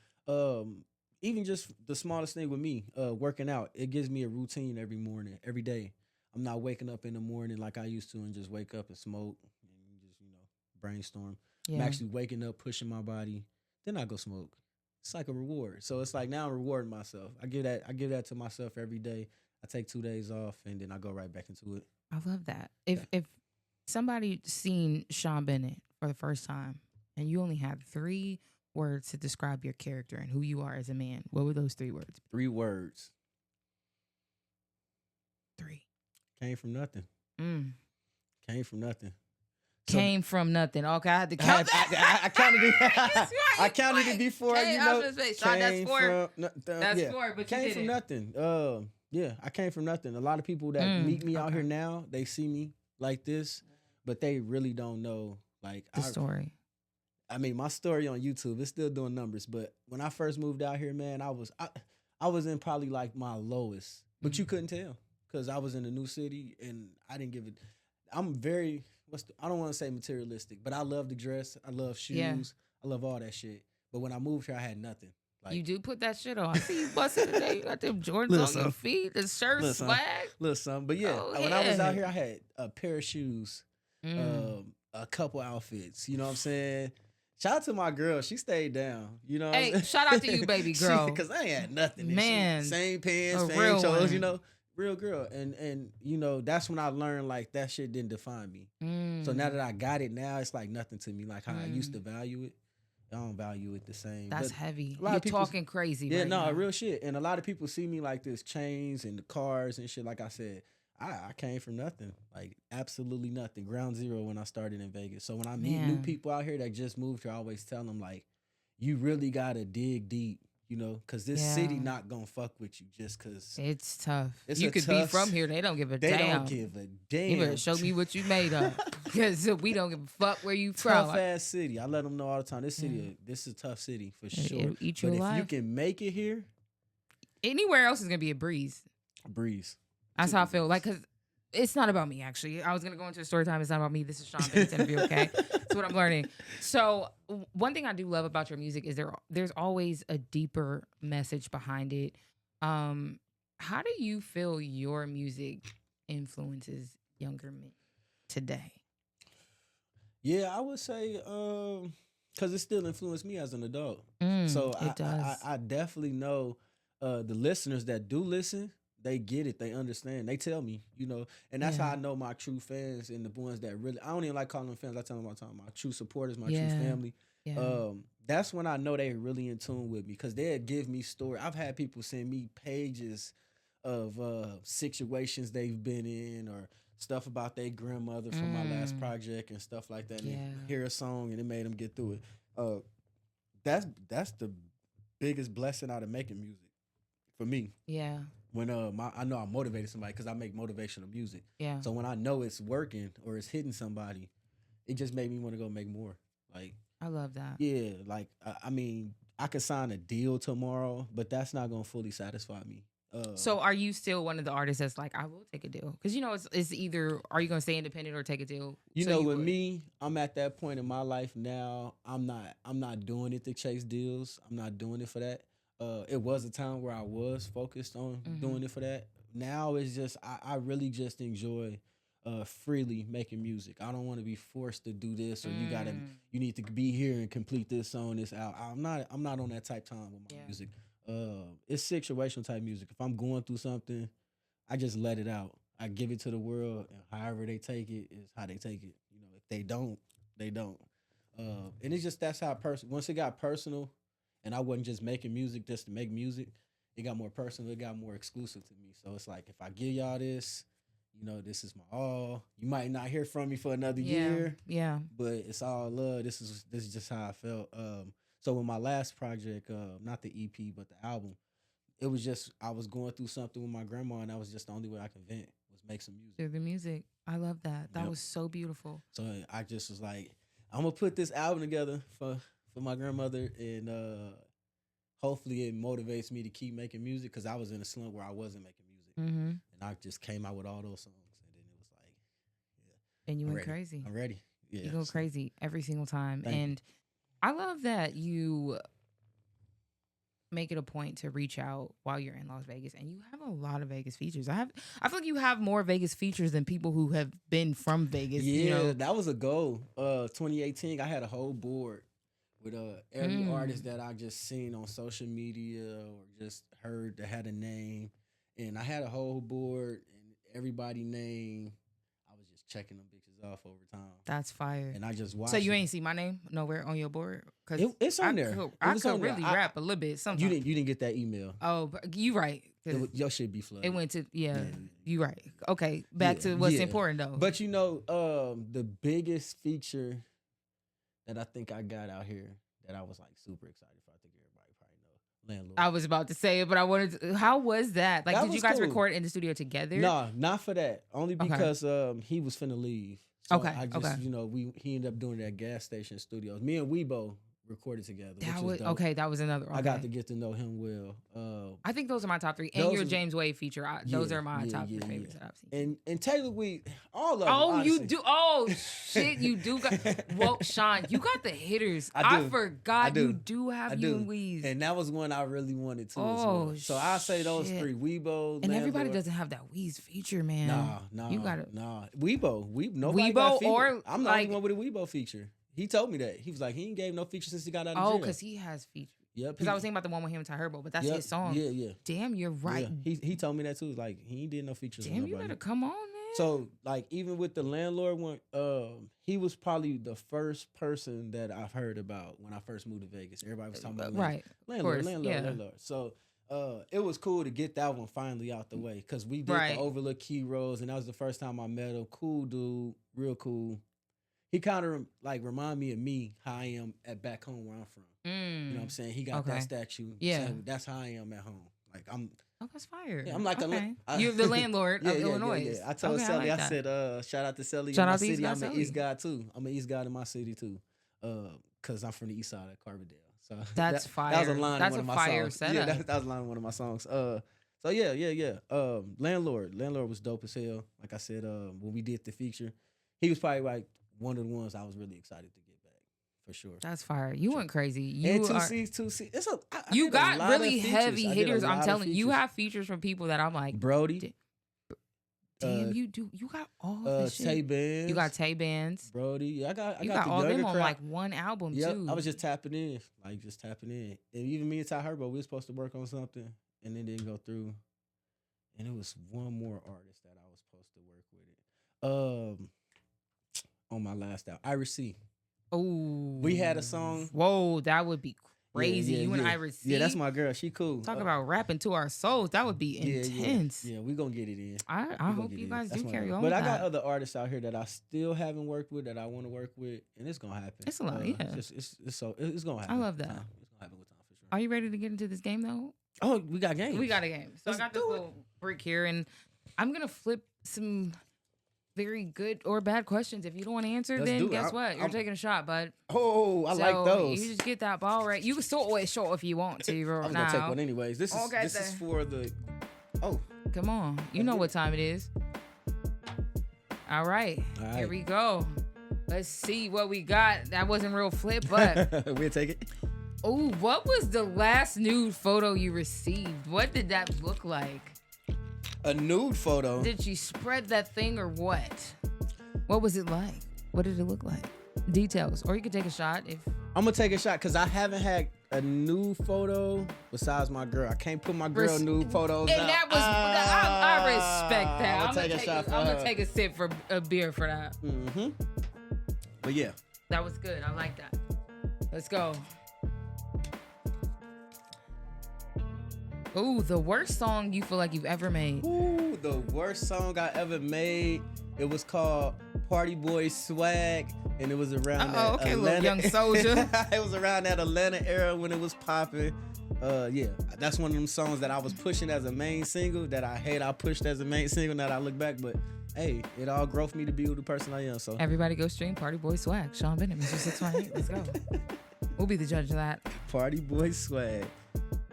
D: Even just the smallest thing with me, working out, it gives me a routine every morning, every day. I'm not waking up in the morning like I used to and just wake up and smoke and just, you know, brainstorm. I'm actually waking up, pushing my body, then I go smoke. It's like a reward. So it's like now I'm rewarding myself. I give that to myself every day. I take 2 days off and then I go right back into it.
C: I love that. If somebody seen Sean Bennett for the first time and you only had 3 words to describe your character and who you are as a man, what would those 3 words be?
D: 3 words.
C: 3.
D: Came from nothing. Came from nothing.
C: Came from nothing. Okay, I had to count that.
D: I counted it. I counted it before. You know,
C: that's 4. That's 4. But
D: came
C: you did
D: from
C: it.
D: nothing. I came from nothing. A lot of people that meet me out here now, they see me like this, but they really don't know like
C: the story.
D: I mean, my story on YouTube is still doing numbers, but when I first moved out here, man, I was in probably like my lowest, but you couldn't tell because I was in a new city and I didn't give it. I'm very I don't want to say materialistic, but I love to dress. I love shoes.
C: Yeah.
D: I love all that shit. But when I moved here, I had nothing. Like,
C: You do put that shit on. I see you busting today. You got them Jordans on your feet, the shirt swag.
D: Little something. But yeah, when I was out here, I had a pair of shoes, a couple outfits. You know what I'm saying? Shout out to my girl. She stayed down. You know what I'm saying?
C: Shout out to you, baby girl.
D: Because I ain't had nothing.
C: Man.
D: Same pants,
C: A
D: same
C: real
D: clothes,
C: one.
D: you know? Real girl. And you know, that's when I learned like that shit didn't define me. So now that I got it now, it's like nothing to me. Like how I used to value it. I don't value it the same.
C: That's
D: But
C: heavy.
D: a lot
C: You're
D: of people-
C: talking crazy.
D: Yeah,
C: right now.
D: real shit. And a lot of people see me like this, chains and the cars and shit. Like I said, I came from nothing, like absolutely nothing. Ground zero when I started in Vegas. So when I meet new people out here that just moved here, I always tell them like, you really gotta dig deep, you know, because this city not gonna fuck with you just because
C: It's tough.
D: It's
C: You
D: a
C: could be
D: tough-
C: from here. They don't give a
D: they
C: damn.
D: don't give a damn.
C: You better show me what you made of, because we don't give a fuck where you from.
D: Tough ass city. I let them know all the time. This city, this is a tough city for sure.
C: It'll eat you
D: but
C: alive.
D: if you can make it here,
C: Anywhere else is gonna be a breeze.
D: breeze.
C: That's how I feel. Like, cause it's not about me actually. I was gonna go into a story time. It's not about me. This is Sean Bennett's interview. Okay, that's what I'm learning. So one thing I do love about your music is there's always a deeper message behind it. How do you feel your music influences younger men today?
D: Yeah, I would say because it still influenced me as an adult. So
C: It does.
D: I definitely know the listeners that do listen, they get it, they understand, they tell me, and that's how
C: Yeah.
D: I know my true fans and the ones that really. I don't even like calling them fans. I tell them all the time, my true supporters, my true
C: Yeah.
D: family.
C: Yeah.
D: That's when I know they really in tune with me because they'll give me story. I've had people send me pages of situations they've been in or stuff about their grandmother from my last
C: Mm.
D: project and stuff like that. And
C: Yeah.
D: they hear a song and it made them get through it. Uh, that's the biggest blessing out of making music for me.
C: Yeah.
D: When I know I motivated somebody because I make motivational music.
C: Yeah.
D: So when I know it's working or it's hitting somebody, it just made me want to go make more. Like,
C: I love that.
D: yeah, like I mean, I could sign a deal tomorrow, but that's not gonna fully satisfy me.
C: So are you still one of the artists that's like, I will take a deal? Because it's either are you gonna stay independent or take a deal? So
D: with
C: would.
D: me, I'm at that point in my life now. I'm not doing it to chase deals. I'm not doing it for that. It was a time where I was focused on doing it for that. Now it's just I really just enjoy freely making music. I don't want to be forced to do this or you need to be here and complete this song, this out. I'm not on that type time with my music. It's situational type music. If I'm going through something, I just let it out. I give it to the world, and however they take it is how they take it. If they don't, they don't. And it's just that's how once it got personal, and I wasn't just making music just to make music, it got more personal. It got more exclusive to me. So it's like if I give y'all this, this is my all. You might not hear from me for another year.
C: Yeah.
D: But it's all love. This is just how I felt. So with my last project, not the EP but the album, it was just I was going through something with my grandma, and that was just the only way I could vent was make some music.
C: Through the music. I love that. That
D: Yep.
C: was so beautiful.
D: So I just was like, I'm gonna put this album together for my grandmother, and hopefully it motivates me to keep making music because I was in a slump where I wasn't making music, and I just came out with all those songs, and then it was like, yeah,
C: And you
D: I'm
C: went
D: ready.
C: crazy.
D: I'm ready. Yeah,
C: You go
D: so
C: crazy every single time.
D: Thank you.
C: And I love that you make it a point to reach out while you're in Las Vegas, and you have a lot of Vegas features. I feel like you have more Vegas features than people who have been from Vegas.
D: Yeah, that was a goal. 2018, I had a whole board with every artist that I just seen on social media or just heard that had a name, and I had a whole board and everybody name. I was just checking them bitches off over time.
C: That's fire.
D: And I just watched.
C: So you
D: it.
C: ain't see my name nowhere on your board? Cause
D: It's on there.
C: I
D: It was
C: could
D: on there.
C: really
D: I-
C: rap a little bit. Sometimes
D: You didn't get that email.
C: Oh, but you right. 'Cause
D: Your shit be flooded.
C: it went to
D: Yeah.
C: You right. Okay, back to what's
D: Yeah.
C: important though.
D: But the biggest feature that I think I got out here that I was like super excited for, I think everybody probably know, Landlord.
C: I was about to say it, but I wanted to, how was that? Like,
D: That
C: did you
D: was
C: guys
D: cool.
C: record in the studio together?
D: No, not for that. Only
C: Okay.
D: because he was finna leave. So
C: Okay,
D: I just,
C: okay.
D: he ended up doing it at gas station studios. Me and Weebo recorded together.
C: That
D: which
C: was
D: dope.
C: okay. That was another. Okay.
D: I got to get to know him well.
C: I think those are my top three, and
D: Those
C: your
D: was-
C: James Wade feature. Those
D: Yeah,
C: are my
D: yeah,
C: top three
D: yeah,
C: favorites
D: yeah.
C: that I've seen.
D: And Taylor Weed, all of them.
C: Oh, you
D: honestly.
C: do. Oh shit, you do got. Well, Sean, you got the hitters.
D: I do.
C: forgot
D: I do.
C: you do have
D: I
C: you
D: do.
C: and Weez.
D: And that was one I really wanted to.
C: Oh,
D: as well. So I say those
C: shit.
D: three: Weebo,
C: And everybody
D: Landlord.
C: doesn't have that Weez feature, man.
D: Nah.
C: You gotta.
D: Nah. Weebo. Nobody
C: Weebo
D: got feature.
C: or,
D: I'm the
C: like-
D: only one with a Weebo feature. He told me that. He was like, he ain't gave no feature since he got out of
C: Oh,
D: jail.
C: because he has features.
D: Yep.
C: Because I was thinking about the one with him and Ty Herbo, but that's
D: Yep.
C: his song.
D: Yeah.
C: Damn, you're right.
D: Yeah. He told me that too. Like he ain't did no features. with
C: Damn, you
D: nobody.
C: better come on, man.
D: So like even with the Landlord one, he was probably the first person that I've heard about when I first moved to Vegas. Everybody was talking about
C: right.
D: Landlord,
C: course, yeah.
D: Landlord. So it was cool to get that one finally out the way because we did
C: Right.
D: the Overlook Key Rose, and that was the first time I met him. Cool dude, real cool. He kind of like remind me of me how I am at back home where I'm from. You know what I'm saying? He got
C: Okay.
D: that statue.
C: Yeah.
D: So that's how I am at home. Like I'm.
C: Oh, that's fire.
D: Yeah, I'm like
C: okay.
D: a.
C: You're the landlord of Illinois.
D: Yeah. I told
C: Okay,
D: Sally,
C: like
D: I
C: that.
D: said, shout out to Sally.
C: Shout
D: in my
C: out to East
D: city.
C: God
D: I'm an
C: Sally.
D: East guy too. I'm an East guy in my city too. Cause I'm from the east side of Carbondale. So
C: That's
D: that
C: fire.
D: was a line
C: That's
D: in
C: a
D: one of my
C: fire
D: songs.
C: setup.
D: Yeah, that was a line in one of my songs. So yeah. Landlord was dope as hell. Like I said, when we did the feature, he was probably like one of the ones I was really excited to get back for sure.
C: That's fire. You went crazy.
D: And
C: You
D: two
C: are.
D: C's. It's I
C: You
D: did a
C: got
D: lot
C: really
D: of features.
C: heavy
D: I did a
C: hitters.
D: lot
C: I'm
D: of
C: telling you, you
D: features.
C: have features from people that I'm like,
D: Brody.
C: Damn, you got all the shit.
D: Tay Bands.
C: You got Tay Bands.
D: Brody. Yeah, I
C: You
D: got
C: got all
D: the
C: them
D: younger
C: on
D: crowd.
C: like one album too.
D: I was just tapping in. And even me and Ty Herbo, we were supposed to work on something, and it didn't go through. And it was one more artist that I was supposed to work with it. On my last album, Iris C.
C: Oh,
D: We had a song.
C: Whoa, that would be crazy. You and Iris C.
D: Yeah, that's my girl. She cool.
C: Talk about rapping to our souls. That would be intense.
D: Yeah, we gonna get it in.
C: I hope you guys do carry on.
D: But
C: with
D: I got
C: that.
D: other artists out here that I still haven't worked with that I want to work with, and it's gonna happen.
C: It's a lot, yeah.
D: It's gonna happen.
C: I love that.
D: It's gonna happen with time for sure.
C: Are you ready to get into this game though?
D: Oh, we got games.
C: We got a game. So
D: Let's
C: I got this
D: do it.
C: little brick here, and I'm gonna flip some very good or bad questions. If you don't want to answer,
D: Let's
C: then
D: do it.
C: guess what? You're taking a shot, bud.
D: Oh, I
C: So
D: like those.
C: You just get that ball right. You can still always show if you want to.
D: I'm gonna take one anyways. This is for the. Oh,
C: Come on. You know what time it is. All right. Here we go. Let's see what we got. That wasn't real flip, but
D: we'll take it.
C: oh, what was the last nude photo you received? What did that look like?
D: A nude photo.
C: Did she spread that thing or what? What was it like? What did it look like? Details. Or you could take a shot if
D: I'm gonna take a shot because I haven't had a nude photo besides my girl. I can't put my girl nude photos
C: and
D: out.
C: that was I respect that.
D: I'm gonna take a shot for
C: I'm
D: her.
C: gonna take a sip for a beer for that.
D: Mm-hmm. But yeah.
C: That was good. I like that. Let's go. Ooh, the worst song you feel like you've ever made.
D: Ooh, the worst song I ever made. It was called Party Boy Swag, and it was around that
C: okay,
D: Atlanta.
C: little young soldier.
D: It was around that Atlanta era when it was popping. Yeah, that's one of them songs that I was pushing as a main single that I hate I pushed as a main single that I look back, but hey, it all growth me to be the person I am. So
C: Everybody go stream Party Boy Swag. Sean Bennett, Mr. 618. Let's go. We'll be the judge of that.
D: Party Boy Swag.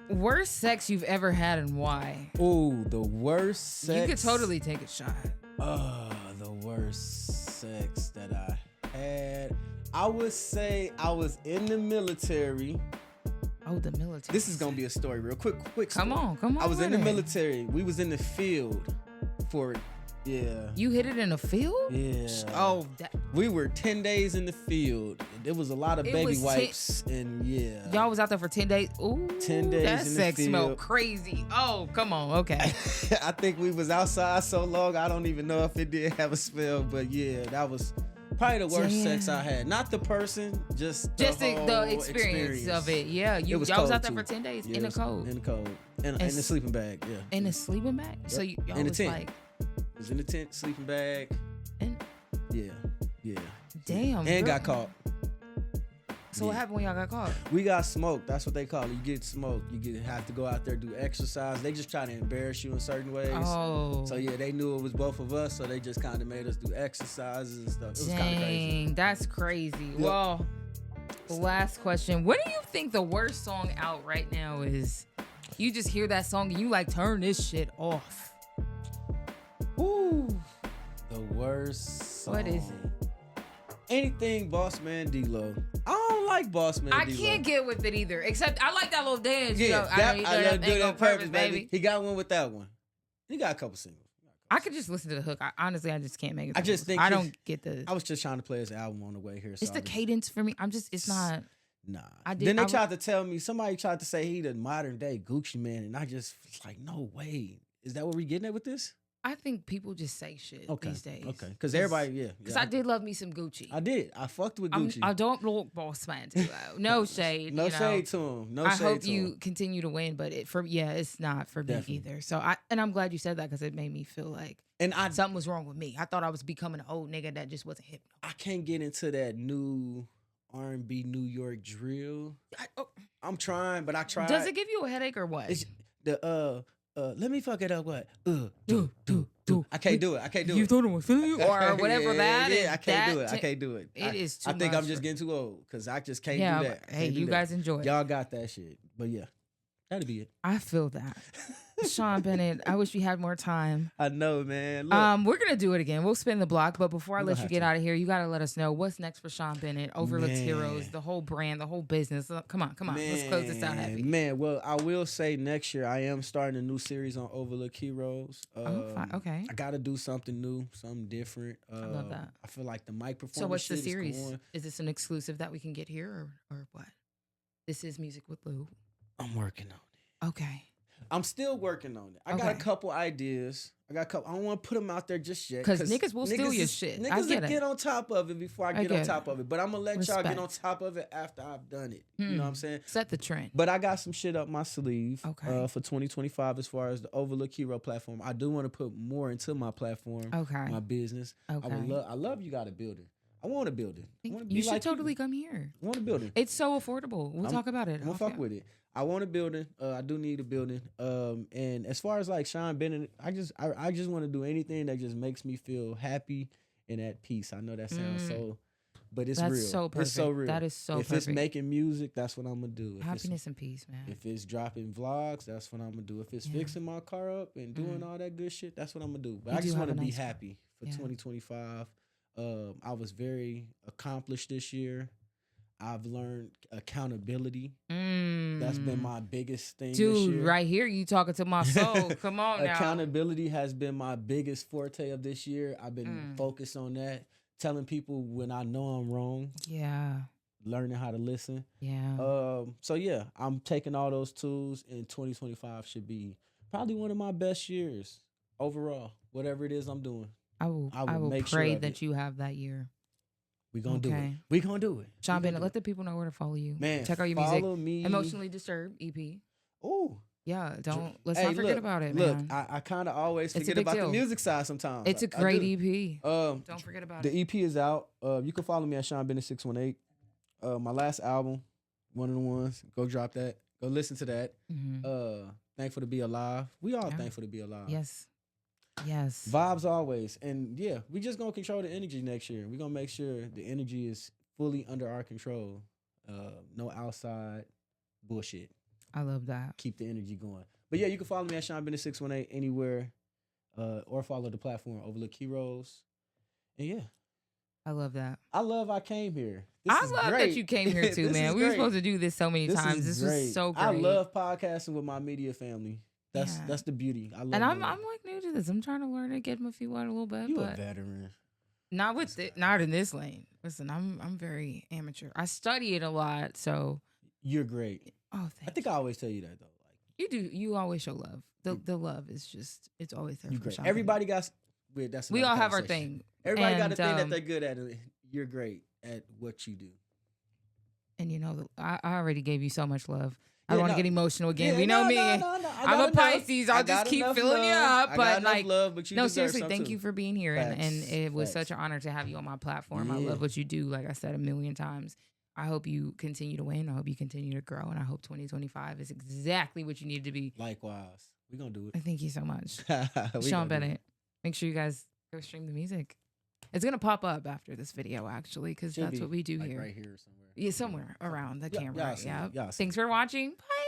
C: Worst sex you've ever had and why?
D: Ooh, the worst sex.
C: You could totally take a shot.
D: The worst sex that I had. I would say I was in the military.
C: Oh, the military.
D: This is gonna be a story, real quick. Story.
C: Come on.
D: I was in the
C: with it.
D: military. We was in the field for, yeah.
C: You hit it in a field?
D: Yeah.
C: Oh,
D: We were 10 days in the field. There was a lot of
C: It
D: baby
C: was
D: wipes, and yeah.
C: y'all was out there for 10 days. Ooh,
D: 10 days
C: that
D: in the
C: sex smelled
D: field.
C: crazy. Oh, come on. Okay.
D: I think we was outside so long, I don't even know if it did have a smell, but yeah, that was probably the worst sex I had. Not the person, just the whole
C: experience of it. Yeah, y'all was
D: cold
C: out there
D: too.
C: for 10 days
D: Yeah,
C: in
D: it
C: the
D: was
C: cold.
D: In the cold. In the sleeping bag, yeah.
C: In a sleeping bag? So y'all
D: In the
C: was
D: tent.
C: like,
D: It was in the tent, sleeping bag.
C: and
D: Yeah.
C: damn.
D: And
C: girl.
D: got caught.
C: So what happened when y'all got caught?
D: We got smoked. That's what they call it. You get smoked. Have to go out there, do exercise. They just try to embarrass you in certain ways.
C: Oh.
D: So yeah, they knew it was both of us, so they just kind of made us do exercises and stuff. It was kind of crazy.
C: Dang, that's crazy. Well, last question. What do you think the worst song out right now is? You just hear that song and you like turn this shit off.
D: Ooh, the worst song.
C: What is it?
D: Anything Boss Man D-Lo. I don't like Boss Man
C: I
D: D-Lo.
C: can't get with it either. Except I like that little dance.
D: Yeah,
C: You know, I know you
D: I
C: do that on purpose, baby.
D: He got one with that one. He got a couple singles.
C: I could just listen to the hook. Honestly, I just can't make it.
D: I just think
C: I don't get the.
D: I was just trying to play his album on the way here.
C: It's the cadence for me. It's not.
D: Nah.
C: Somebody
D: tried to say he the modern day Gucci Man, and I just like, no way. Is that what we getting at with this?
C: I think people just say shit these days.
D: Okay. Because everybody, yeah.
C: Because I did love me some Gucci.
D: I did. I fucked with Gucci.
C: I don't look boss man too. No shade.
D: No
C: you know.
D: shade to him. No
C: I
D: shade to
C: hope you
D: him.
C: continue to win, but it's not for
D: Definitely.
C: me either. So I'm glad you said that because it made me feel like something was wrong with me. I thought I was becoming an old nigga that just wasn't hip.
D: I can't get into that new R&B New York drill. I'm trying, but I tried.
C: Does it give you a headache or what?
D: It's let me fuck it up. What? Do. I can't do it.
C: You thought it was feeling you or whatever that is.
D: Yeah, I can't do it. I can't do it.
C: It is too
D: I think
C: much
D: I'm just
C: for-
D: getting too old because I just can't
C: Yeah,
D: do that.
C: but hey, you guys enjoy it.
D: Y'all got that shit. But yeah. That'd be it.
C: I feel that. Sean Bennett, I wish we had more time.
D: I know, man. Look,
C: We're gonna do it again. We'll spin the block, but before I
D: We
C: let
D: gonna
C: you
D: have
C: get
D: to.
C: out of here, you gotta let us know what's next for Sean Bennett, Overlooked
D: Man.
C: Heroes, the whole brand, the whole business. Come on. Let's close this out happy.
D: Man, well, I will say next year I am starting a new series on Overlooked Heroes.
C: Okay.
D: I got to do something new, something different.
C: I love that.
D: I feel like the mic performance.
C: So what's the
D: shit is
C: series?
D: going.
C: Is this an exclusive that we can get here or what? This is Music with Lou.
D: I'm working on it.
C: Okay.
D: I'm still working on it. I got a
C: Okay.
D: couple ideas. I don't want to put them out there just yet.
C: 'Cause niggas will steal your shit. I
D: Niggas
C: get
D: will
C: it.
D: get on top of it before I get
C: get
D: on top
C: it.
D: of it. But I'm going to let y'all get on
C: Respect.
D: top of it after I've done it. You know what I'm saying?
C: Set the trend.
D: But I got some shit up my sleeve
C: Okay.
D: for 2025 as far as the Overlook Hero platform. I do want to put more into my platform,
C: Okay.
D: my business.
C: Okay.
D: I love you got a building. I want a building. I wanna be
C: You should
D: like
C: totally come here.
D: I want a building.
C: It's so affordable. We'll talk about it.
D: I'm gonna fuck with it. I want a building. I do need a building. And as far as like Sean Bennett, I just want to do anything that just makes me feel happy and at peace. I know that sounds so, but it's
C: That's
D: real.
C: so perfect.
D: It's so real.
C: That is so
D: if
C: perfect.
D: it's making music, that's what I'm gonna do. If
C: Happiness and peace, man.
D: if it's dropping vlogs, that's what I'm gonna do. If it's fixing my car up and doing all that good shit, that's what I'm gonna do. But
C: You
D: I
C: do
D: just
C: have
D: want to
C: a
D: be
C: nice car.
D: happy for
C: Yeah.
D: 2025. I was very accomplished this year. I've learned accountability. That's been my biggest thing this
C: Dude,
D: year.
C: right here, you talking to my soul. Come on now.
D: Accountability has been my biggest forte of this year. I've been focused on that, telling people when I know I'm wrong,
C: Yeah.
D: learning how to listen.
C: Yeah.
D: So yeah, I'm taking all those tools, and 2025 should be probably one of my best years overall. Whatever it is I'm doing,
C: I will
D: make sure
C: pray
D: of
C: that
D: it.
C: you have that year.
D: we gonna do it.
C: Okay.
D: We gonna do it.
C: Sean
D: We gonna
C: Bennett,
D: do
C: let the people know where to follow you.
D: Man,
C: check out your
D: follow
C: music.
D: me.
C: Emotionally Disturbed EP.
D: Ooh.
C: Yeah, let's
D: Hey,
C: not forget
D: look,
C: about it,
D: Look,
C: man.
D: I kind of always
C: It's a
D: forget
C: big
D: about
C: deal.
D: the music side sometimes.
C: It's a
D: I
C: great
D: do.
C: EP.
D: Don't
C: Don't forget about
D: the
C: it.
D: EP is out. You can follow me at SeanBennettT618. My last album, one of the ones. Go drop that. Go listen to that. Thankful to be alive. We all
C: Yeah.
D: thankful to be alive.
C: Yes. Yes.
D: Vibes always. And yeah, we just gonna control the energy next year. We're gonna make sure the energy is fully under our control. No outside bullshit.
C: I love that.
D: Keep the energy going. But yeah, you can follow me at SeanBennettT618 anywhere. Or follow the platform Overlook Heroes. And yeah.
C: I love that.
D: I came here.
C: I love that you came here too,
D: This
C: man.
D: is
C: We were
D: great.
C: supposed to do this so many times. This
D: great.
C: was so great.
D: I love podcasting with my media family. That's
C: Yeah.
D: that's the beauty. I love
C: And I'm
D: doing it.
C: like new to this. I'm trying to learn and get my feet wet a little bit,
D: You a
C: but
D: veteran.
C: not with it. Not in this lane. Listen, I'm very amateur. I study it a lot, so
D: You're great.
C: oh,
D: I think I always tell you that though. Like
C: you do. You always show love. The love is just it's always there.
D: you
C: for
D: great.
C: Sean
D: Everybody got weird. That's
C: Bennett. We
D: another
C: all have our
D: conversation.
C: thing.
D: Everybody got a
C: And,
D: thing that they're good at. And you're great at what you do.
C: And you know, I already gave you so much love. I
D: Yeah,
C: don't want to
D: no.
C: get emotional again.
D: Yeah,
C: we know
D: no,
C: me.
D: no, no. I
C: I'm
D: got
C: a
D: enough.
C: Pisces.
D: I
C: I'll just
D: got
C: keep
D: enough
C: filling you
D: love.
C: up.
D: I got
C: But
D: enough
C: like,
D: love, but you
C: no,
D: deserve
C: seriously,
D: some
C: thank
D: too.
C: you for being here. And
D: Facts.
C: it was
D: Facts.
C: such an honor to have you on my platform. I
D: Yeah.
C: love what you do. Like I said a million times. I hope you continue to win. I hope you continue to grow. And I hope 2025 is exactly what you need to be.
D: Likewise. We're gonna do it.
C: Thank you so much.
D: We gonna do
C: Sean
D: it.
C: Bennett. Make sure you guys go stream the music. It's going to pop up after this video, actually, because
D: Should
C: that's
D: be,
C: what we do
D: like
C: here.
D: right here somewhere.
C: Yeah, somewhere around the camera.
D: y'all see it.
C: Yeah.
D: Y'all see
C: Thanks for watching. Bye.